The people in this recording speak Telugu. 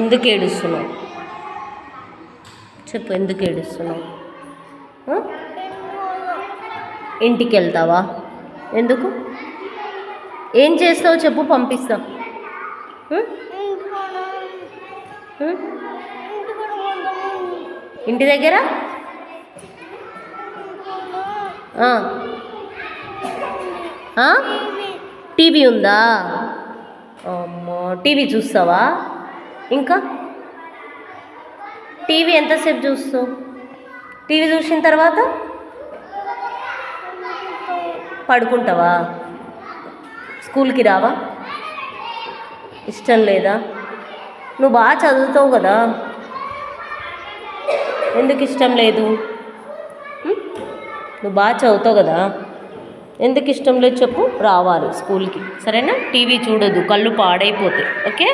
ఎందుకు ఏడుస్తున్నావు? చెప్పు, ఎందుకు ఏడుస్తున్నావు? ఇంటికి వెళ్తావా? ఎందుకు? ఏం చేస్తావు చెప్పు, పంపిస్తా. ఇంటి దగ్గర టీవీ ఉందా? అమ్మో, టీవీ చూస్తావా? ఇంకా టీవీ ఎంతసేపు చూస్తావు? టీవీ చూసిన తర్వాత పడుకుంటావా? స్కూల్కి రావా? ఇష్టం లేదా? నువ్వు బాగా చదువుతావు కదా, ఎందుకు ఇష్టం లేదు? నువ్వు బాగా చదువుతావు కదా, ఎందుకు ఇష్టం లేదు చెప్పు. రావాలి స్కూల్కి, సరేనా? టీవీ చూడొద్దు, కళ్ళు పాడైపోతాయి. ఓకే.